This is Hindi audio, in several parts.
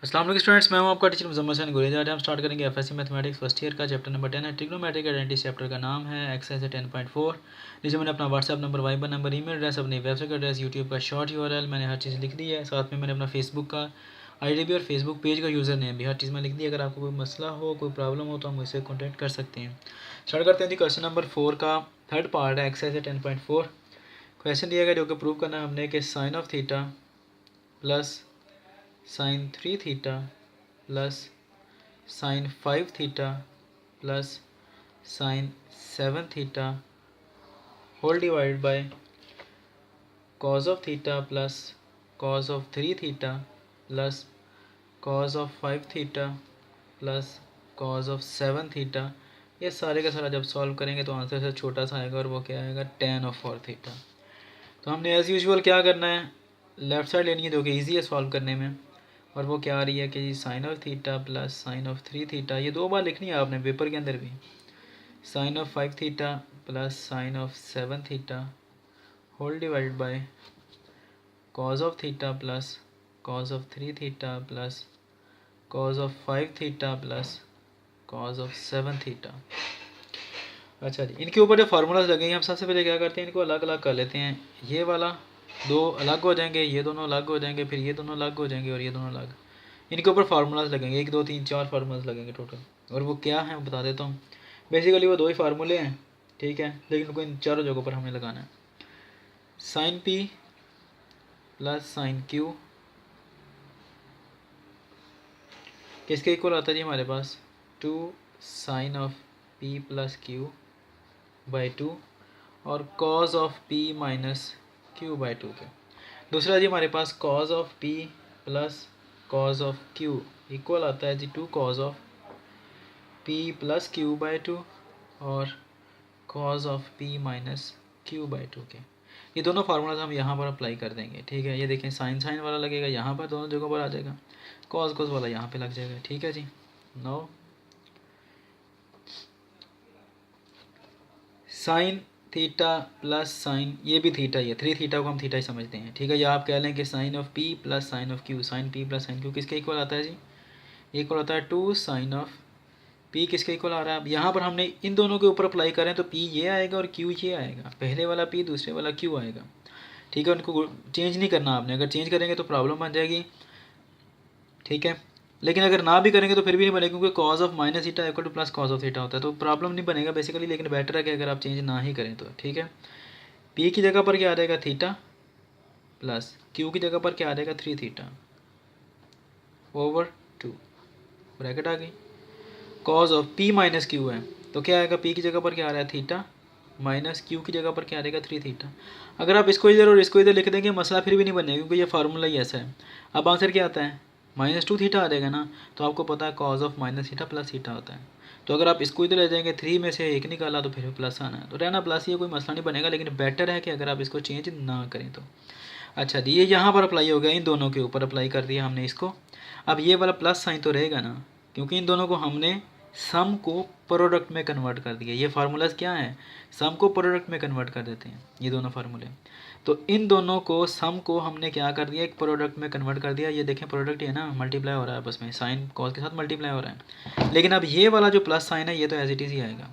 अस्सलाम वालेकुम स्टूडेंट्स, मैं हूं आपका टीचर मुजम्मल हसन गुरेज। आज हम स्टार्ट करेंगे एफएससी मैथमेटिक्स फर्स्ट ईयर का चैप्टर नंबर 10 है ट्रिग्नोमेट्रिक आइडेंटिटी। चैप्टर का नाम है एक्सरसाइज 10.4। नीचे मैंने अपना WhatsApp number, Viber number, email address, अपनी वेबसाइट का एड्रेस, यूट्यूब का शॉर्ट यूआरएल मैंने हर चीज़ लिख दी है। साथ में मैंने अपना फेसबुक का आईडी भी और फेसबुक पेज का यूज़र नेम भी हर चीज़ में लिख दी है। अगर आपको कोई मसला हो, कोई प्रॉब्लम हो तो हम मुझसे कॉन्टैक्ट कर सकते हैं। स्टार्ट करते हैं जी। क्वेश्चन नंबर 4 का थर्ड पार्ट है एक्सरसाइज 10.4। क्वेश्चन दिया गया जो कि प्रूव करना है हमने कि sine of theta plus sine 3 theta plus sine 5 theta plus sine 7 theta whole divide by cos of theta plus cos of 3 theta plus cos of 5 theta plus cos of 7 theta. ये सारे का सारा जब सॉल्व करेंगे तो आंसर से छोटा सा आएगा और वो क्या आएगा, tan ऑफ 4 थीटा। तो हमने एज़ यूजुअल क्या करना है, लेफ़्ट साइड लेनी है जो कि ईजी है सॉल्व करने में। और वो क्या आ रही है कि sine of theta plus sine of 3 theta, ये 2 बार लिखनी है आपने पेपर के अंदर भी। Sine of 5 theta plus sine of 7 theta whole divide by cos of theta plus cos of 3 theta plus cos of 5 theta plus cos of 7 theta. अच्छा जी, इनके ऊपर जो फार्मूलाज लगेंगे हम सबसे पहले क्या करते हैं, इनको अलग अलग कर लेते हैं। ये वाला दो अलग हो जाएंगे, ये दोनों अलग हो जाएंगे, फिर ये दोनों अलग हो जाएंगे और ये दोनों अलग। इनके ऊपर फार्मूलाज लगेंगे, 1 2 3 4 फार्मूलाज लगेंगे टोटल। और वो क्या है मैं बता देता हूँ। बेसिकली वो 2 ही फार्मूले हैं, ठीक है, लेकिन उनको इन चारों जगहों पर हमें लगाना है। Sine P plus sine Q किसके इक्वल आता है जी हमारे पास, 2 sine of P plus Q by 2 और cos of P minus Q by 2 के। दूसरा जी हमारे पास cos of P plus cos of Q equal आता है जी 2 cos of P plus Q by 2 और cos of P minus Q by 2 के। ये दोनों फार्मूलाज हम यहाँ पर अप्लाई कर देंगे, ठीक है। ये देखें, साइन साइन वाला लगेगा यहाँ पर, दोनों जगहों पर आ जाएगा। कॉज कॉज वाला यहाँ पे लग जाएगा, ठीक है जी। No sine theta plus sine, ये भी थीटा ही है, 3 थीटा को हम थीटा ही समझते हैं, ठीक है। या आप कह लें कि sine of P plus sine of Q, sine P plus sine Q किसके इक्वल आता है जी, इक्वल आता है 2 साइन ऑफ पी किसके इक्वल आ रहा है। अब यहाँ पर हमने इन दोनों के ऊपर अप्लाई करें तो पी ये आएगा और क्यू ये आएगा, पहले वाला पी दूसरे वाला क्यू आएगा, ठीक है। उनको चेंज नहीं करना आपने, अगर चेंज करेंगे तो प्रॉब्लम बन जाएगी, ठीक है। लेकिन अगर ना भी करेंगे तो फिर भी नहीं बनेगा, क्योंकि cause of minus theta equal two plus cos of theta होता है, तो प्रॉब्लम नहीं बनेगा बेसिकली। लेकिन बेटर है कि अगर आप चेंज ना ही करें तो, ठीक है। पी की जगह पर क्या आ जाएगा, थीटा प्लस क्यू की जगह पर क्या आ जाएगा, 3 थीटा ओवर 2 ब्रैकेट आ गई। Cause of P minus Q है तो क्या आएगा, पी की जगह पर क्या आ रहा है, थीटा माइनस क्यू की जगह पर क्या आ जाएगा, 3 थीटा। अगर आप इसको इधर और इसको इधर लिख देंगे मसला फिर भी नहीं बनेगा, क्योंकि ये फार्मूला ही ऐसा है। अब आंसर क्या आता है, -2 थीटा आ जाएगा ना। तो आपको पता है cos of minus theta plus theta होता है। तो अगर आप इसको इधर ले जाएंगे, 3 में से 1 निकाला तो फिर प्लस आना है, तो रहना प्लस, ये कोई मसला नहीं बनेगा। लेकिन बेटर है कि अगर आप इसको चेंज ना करें तो। अच्छा जी, ये यहाँ पर अप्लाई हो गया, इन दोनों के ऊपर अप्लाई कर दिया हमने इसको। अब ये वाला प्लस साइन तो रहेगा ना, क्योंकि इन दोनों को हमने सम को प्रोडक्ट में कन्वर्ट कर दिया। ये फार्मूलाज क्या है, सम को प्रोडक्ट में कन्वर्ट कर देते हैं ये दोनों फार्मूले। तो इन दोनों को सम को हमने क्या कर दिया, एक प्रोडक्ट में कन्वर्ट कर दिया। ये देखें प्रोडक्ट है ना, मल्टीप्लाई हो रहा है आपस में, साइन कॉस के साथ मल्टीप्लाई हो रहा है। लेकिन अब ये वाला जो प्लस साइन है ये तो एज इट इज़ ही आएगा।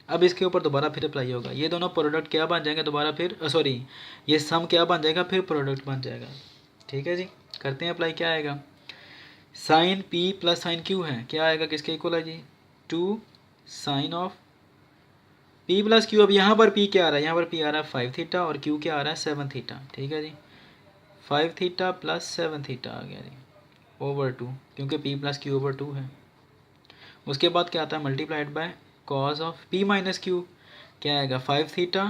अब इसके ऊपर दोबारा फिर अप्लाई होगा, ये दोनों प्रोडक्ट क्या बन जाएंगे दोबारा फिर, सॉरी ये सम क्या बन जाएगा, फिर प्रोडक्ट बन जाएगा, ठीक है जी। करते हैं अप्लाई, क्या आएगा, sine P plus sine Q है, क्या आएगा, किसके इक्वल है जी, 2 sine of P plus Q. अब यहाँ पर पी क्या आ रहा है, यहाँ पर पी आ रहा है 5 थीटा और क्यू क्या आ रहा है 7 थीटा, ठीक है जी। 5 थीटा प्लस 7 थीटा आ गया जी ओवर 2, क्योंकि पी प्लस क्यू ओवर 2 है। उसके बाद क्या आता है, multiplied by cos of P minus Q, क्या आएगा 5 थीटा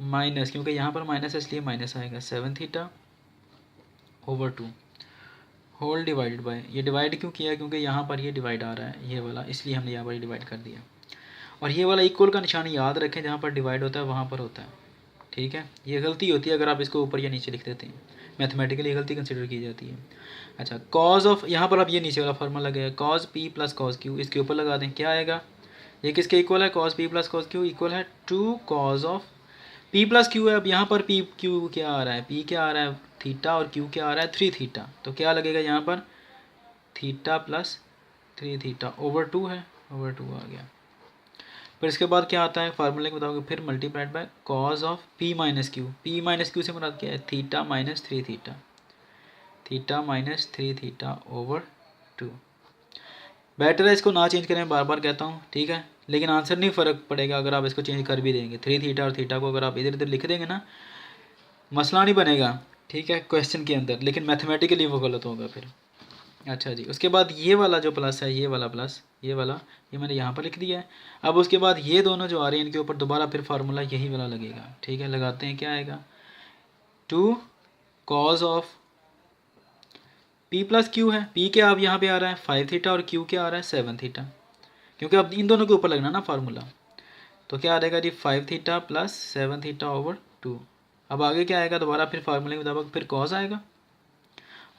माइनस, क्योंकि यहाँ पर माइनस है इसलिए माइनस आएगा 7 theta over 2 whole divide by, ये डिवाइड क्यों किया, क्योंकि यहाँ पर ये डिवाइड आ रहा है ये वाला, इसलिए हमने यहाँ पर डिवाइड कर दिया। और ये वाला इक्वल का निशान याद रखें, जहाँ पर डिवाइड होता है वहाँ पर होता है, ठीक है। ये गलती होती है अगर आप इसको ऊपर या नीचे लिख देते हैं, मैथमेटिकली गलती कंसिडर की जाती है। अच्छा, कॉज ऑफ, यहाँ पर अब ये नीचे वाला फार्मूला लगा है, cause P plus cause Q, इसके ऊपर लगा दें, क्या आएगा, ये किसके इक्वल है, cause P plus cause Q equal है 2 cos of P plus Q है। अब यहाँ पर पी क्यू क्या आ रहा है, पी क्या आ रहा है थीटा और क्यू क्या आ रहा है 3 थीटा, तो क्या लगेगा यहाँ पर थीटा प्लस 3 थीटा ओवर 2 है, ओवर 2 आ गया। फिर इसके बाद क्या आता है फार्मूले के बताओगे, फिर multiplied by cos of P minus Q. P minus Q से मुराद क्या है, theta minus 3 theta, theta minus 3 theta over 2। Better है इसको ना चेंज करें, बार बार कहता हूँ, ठीक है, लेकिन आंसर नहीं फ़र्क पड़ेगा अगर आप इसको चेंज कर भी देंगे। 3 थीटा और थीटा को अगर आप इधर इधर लिख देंगे ना, मसला नहीं बनेगा, ठीक है, क्वेश्चन के अंदर, लेकिन मैथमेटिकली वो गलत होगा फिर। अच्छा जी, उसके बाद ये वाला जो प्लस है, ये वाला प्लस, ये वाला, ये मैंने यहाँ पर लिख दिया है। अब उसके बाद ये दोनों जो आ रहे हैं इनके ऊपर दोबारा फिर फार्मूला यही वाला लगेगा, ठीक है, लगाते हैं, क्या आएगा, 2 cos of P plus Q है, पी क्या अब यहाँ पे आ रहा है 5 थीटा और क्यू क्या आ रहा है 7 थीटा, क्योंकि अब इन दोनों के ऊपर लगना ना फार्मूला। तो क्या आ जाएगा जी 5 थीटा प्लस 7 थीटा ओवर 2। अब आगे क्या आएगा, दोबारा फिर फार्मूले के मुताबिक फिर कॉस आएगा,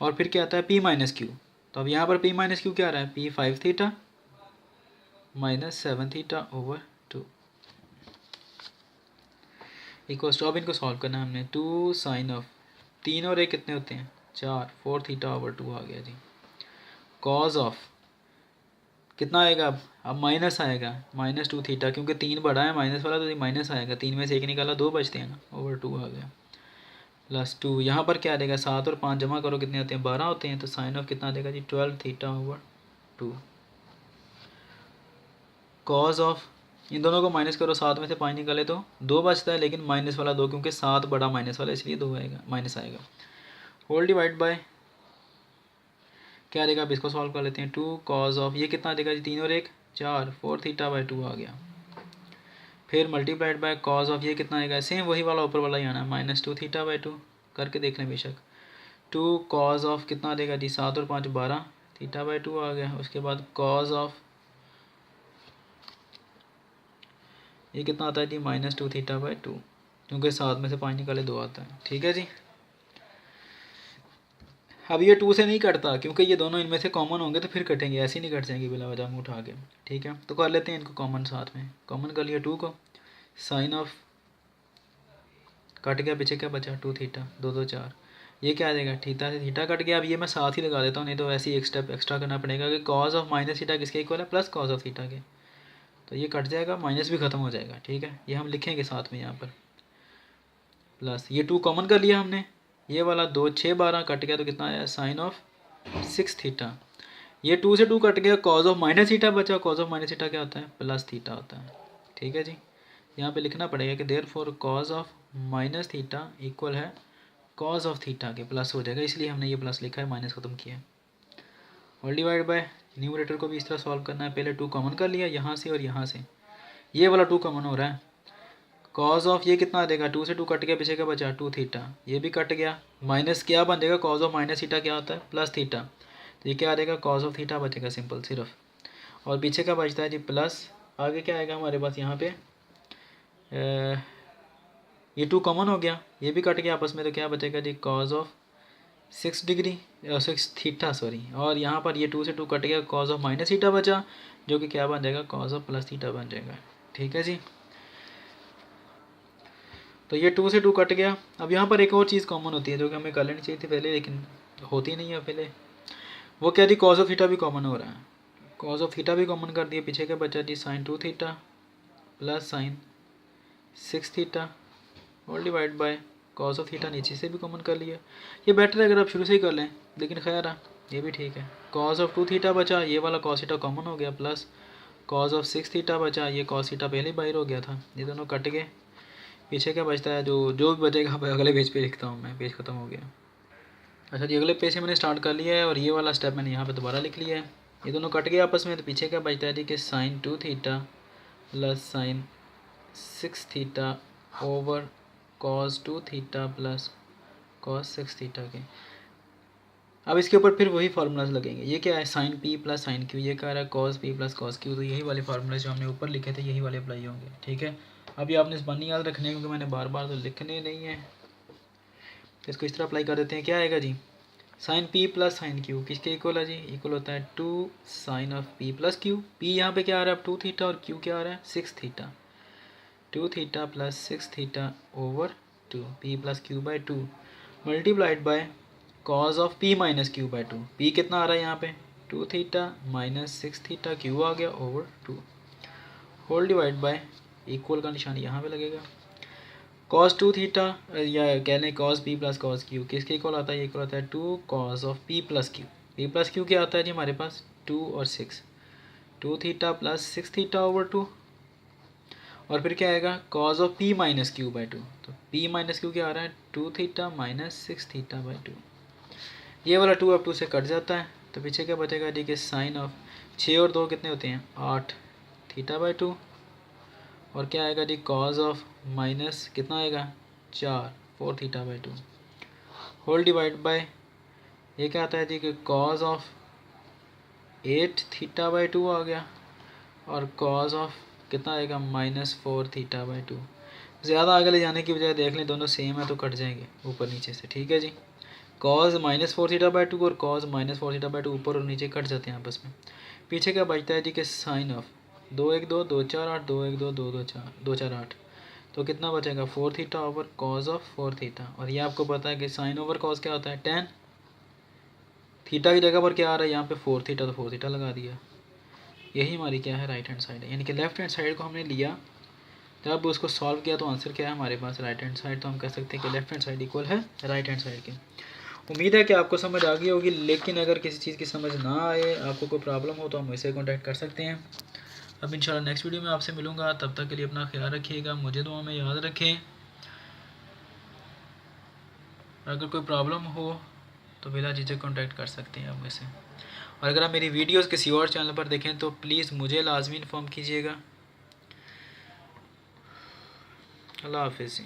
और फिर क्या आता है पी माइनस क्यू। तो अब यहाँ पर पी माइनस क्यू क्या आ रहा है, P 5 theta minus 7 theta over 2 equals to, अब इनको सॉल्व करना है हमने, 2 साइन ऑफ 3 और 1 कितने होते हैं 4, 4 थीटा ओवर 2 आ गया जी। कॉज ऑफ कितना आएगा, अब माइनस आएगा, माइनस 2 थीटा, क्योंकि 3 बड़ा है माइनस वाला, तो माइनस आएगा, 3 में से 1 निकाला 2 बचते हैं ना, ओवर 2 आ गया, प्लस 2। यहाँ पर क्या आ जाएगा, 7 और 5 जमा करो कितने होते हैं 12 होते हैं, तो साइन ऑफ कितना आ जाएगा जी 12 थीटा ओवर 2। कॉज ऑफ, इन दोनों को माइनस करो, 7 में से 5 निकाले तो 2 बचता है, लेकिन माइनस वाला 2, क्योंकि 7 बड़ा माइनस वाला, इसलिए 2 आएगा, माइनस आएगा, होल डिवाइड बाय क्या देगा, अब इसको सॉल्व कर लेते हैं, 2 कॉज ऑफ ये कितना देगा जी 3 और 1 4, 4 थीटा बाई 2 आ गया। फिर मल्टीप्लाइड बाय कॉज ऑफ ये कितना आएगा, सेम वही वाला ऊपर वाला ही आना है, माइनस 2 थीटा बाई 2, करके देख लें बेशक। 2 कॉज ऑफ कितना देगा जी 7 और 5 12 थीटा बाई 2 आ गया। उसके बाद कॉज ऑफ ये कितना आता है जी माइनस 2 थीटा बाई 2, क्योंकि 7 में से 5 निकाले 2 आता है, ठीक है जी। अब ये 2 से नहीं कटता, क्योंकि ये दोनों इनमें से कॉमन होंगे तो फिर कटेंगे, ऐसे ही नहीं कट जाएंगे बिला वजह में उठा के, ठीक है। तो कर लेते हैं इनको कॉमन, साथ में कॉमन कर लिया 2 को, साइन ऑफ कट गया, पीछे क्या बचा 2 थीटा, 2 2 4, ये क्या आ जाएगा थीटा से थीटा कट गया। अब ये मैं साथ ही लगा देता हूँ, नहीं तो ऐसे ही एक स्टेप एक्स्ट्रा करना पड़ेगा कि कॉज ऑफ माइनस थीटा किसके इक्वल है, प्लस कॉज ऑफ थीटा के, तो ये कट जाएगा, माइनस भी ख़त्म हो जाएगा, ठीक है। ये हम लिखेंगे साथ में यहाँ पर, प्लस ये 2 कॉमन कर लिया हमने, ये वाला 2 6 12 कट गया, तो कितना आया साइन ऑफ 6 थीटा। ये 2 से 2 कट गया, कॉज ऑफ माइनस थीटा बचा, कॉज ऑफ माइनस थीटा क्या होता है प्लस थीटा होता है, ठीक है जी। यहाँ पे लिखना पड़ेगा कि therefore cos of minus theta equal है कॉज ऑफ थीटा के, प्लस हो जाएगा, इसलिए हमने ये प्लस लिखा है, माइनस ख़त्म किया है। और डिवाइड बाय न्यूमरेटर को भी इस तरह सॉल्व करना है, पहले 2 कॉमन कर लिया यहाँ से और यहाँ से, ये वाला 2 कॉमन हो रहा है, कॉज ऑफ ये कितना आ जाएगा 2 से 2 कट गया, पीछे का बचा 2 थीटा, ये भी कट गया, माइनस क्या बन जाएगा कॉज ऑफ माइनस थीटा क्या होता है प्लस थीटा, तो ये क्या आ जाएगा कॉज ऑफ थीटा बचेगा सिंपल सिर्फ, और पीछे का बचता है जी प्लस। आगे क्या आएगा हमारे पास यहाँ पे, ये 2 कॉमन हो गया, ये भी कट गया आपस में, तो क्या बचेगा जी cos of 6 degree 6 theta sorry, और यहाँ पर ये 2 से 2 कट गया, कॉज ऑफ माइनस थीटा बचा, जो कि क्या बन जाएगा कॉज ऑफ प्लस थीटा बन जाएगा, ठीक है जी। तो ये 2 से 2 कट गया। अब यहाँ पर एक और चीज़ कॉमन होती है जो कि हमें कर लेनी चाहिए थी पहले, लेकिन होती नहीं है पहले, वो क्या जी कॉज ऑफ थीटा भी कॉमन हो रहा है, कॉज ऑफ थीटा भी कॉमन कर दिया, पीछे का बचा जी sine 2 theta plus sine 6 theta और divide by cos of theta नीचे से भी कॉमन कर लिया। ये बेटर है अगर आप शुरू से ही कर लें, लेकिन खैर ये भी ठीक है। कॉज ऑफ 2 थीटा बचा, ये वाला कॉस थीटा कॉमन हो गया, प्लस कॉज ऑफ 6 थीटा बचा, ये कॉस थीटा पहले बाहर हो गया था, ये दोनों कट गए, पीछे क्या बचता है, जो जो भी बचेगा अगले पेज पे लिखता हूँ मैं, पेज ख़त्म हो गया। अच्छा जी, अगले पेज से मैंने स्टार्ट कर लिया है, और ये वाला स्टेप मैंने यहाँ पे दोबारा लिख लिया है, ये दोनों कट गए आपस में, तो पीछे क्या बचता है जी कि sine 2 theta plus sine 6 theta over cos 2 theta plus cos 6 theta के। अब इसके ऊपर फिर वही फार्मूलाज लगेंगे, ये क्या है sine P plus sine Q, ये कह रहा है cos P plus cos Q, तो यही वाले फार्मूला जो हमने ऊपर लिखे थे यही वाले अप्लाई होंगे, ठीक है। अभी आपने इस बनी याद रखने, क्योंकि मैंने बार बार तो लिखने नहीं है, इसको इस तरह अप्लाई कर देते हैं। क्या आएगा जी sine P plus sine Q किसके इक्वल है जी, इक्वल होता है 2 sine of P plus Q, P यहाँ पे क्या आ रहा है 2 थीटा और क्यू क्या आ रहा है 6 theta, 2 theta plus 6 theta over 2 P plus Q by 2 multiplied by cos of P minus Q by 2, P कितना आ रहा है यहाँ पे 2 थीटा माइनस 6 थीटा क्यू आ गया over 2 whole divide by equal का निशान यहाँ पे लगेगा। cos 2 थीटा या कह लें cos p plus cos q किसके इक्वल आता है? ये इक्वल आता है 2 cos of p plus q। p plus q क्या आता है जी हमारे पास? 2 और 6, 2 थीटा प्लस 6 थीटा ओवर 2 और फिर क्या आएगा? cos of p minus q by 2। तो p माइनस q क्या आ रहा है? 2 थीटा माइनस 6 थीटा बाई 2। ये वाला 2 अब 2 से कट जाता है तो पीछे क्या बचेगा जी कि साइन ऑफ 6 और 2 कितने होते हैं? 8 थीटा बाई 2 और क्या आएगा जी? कॉज ऑफ माइनस कितना आएगा? 4 theta by 2 whole divide by ये क्या आता है जी कि कॉज ऑफ 8 थीटा बाई 2 आ गया और कॉज ऑफ कितना आएगा? -4 थीटा बाई 2। ज़्यादा आगे ले जाने की बजाय देख लें दोनों सेम है तो कट जाएंगे ऊपर नीचे से, ठीक है जी। कॉज -4 थीटा बाई 2 और कॉज -4 थीटा बाई 2 ऊपर और नीचे कट जाते हैं आपस में। पीछे क्या बचता है जी कि साइन ऑफ 2 1 2 2 4 8 2 1 2 2 2 4 2 4 8 तो कितना बचेगा? 4 theta over cause of 4 theta. और ये आपको पता है कि साइन ओवर कॉज क्या होता है? 10 थीटा की जगह पर क्या आ रहा है यहाँ पे? 4 थीटा, तो 4 थीटा लगा दिया। यही हमारी क्या है? राइट हैंड साइड है। यानी कि लेफ्ट हैंड साइड को हमने लिया, जब उसको सॉल्व किया तो आंसर क्या है हमारे पास? Right hand side. तो हम कह सकते हैं कि लेफ्ट हैंड साइड इक्वल है राइट हैंड साइड के। उम्मीद है कि आपको समझ आ गई होगी, लेकिन अगर किसी चीज़ की समझ ना आए, आपको कोई प्रॉब्लम हो तो हम मुझसे कॉन्टैक्ट कर सकते हैं। अब इंशाल्लाह नेक्स्ट वीडियो में आपसे मिलूँगा। तब तक के लिए अपना ख्याल रखिएगा, मुझे दुआ में याद रखें। अगर कोई प्रॉब्लम हो तो बिला झिझक कॉन्टैक्ट कर सकते हैं आप मुझसे। और अगर आप मेरी वीडियोस किसी और चैनल पर देखें तो प्लीज़ मुझे लाजमी इन्फॉर्म कीजिएगा। अल्लाह हाफिज़।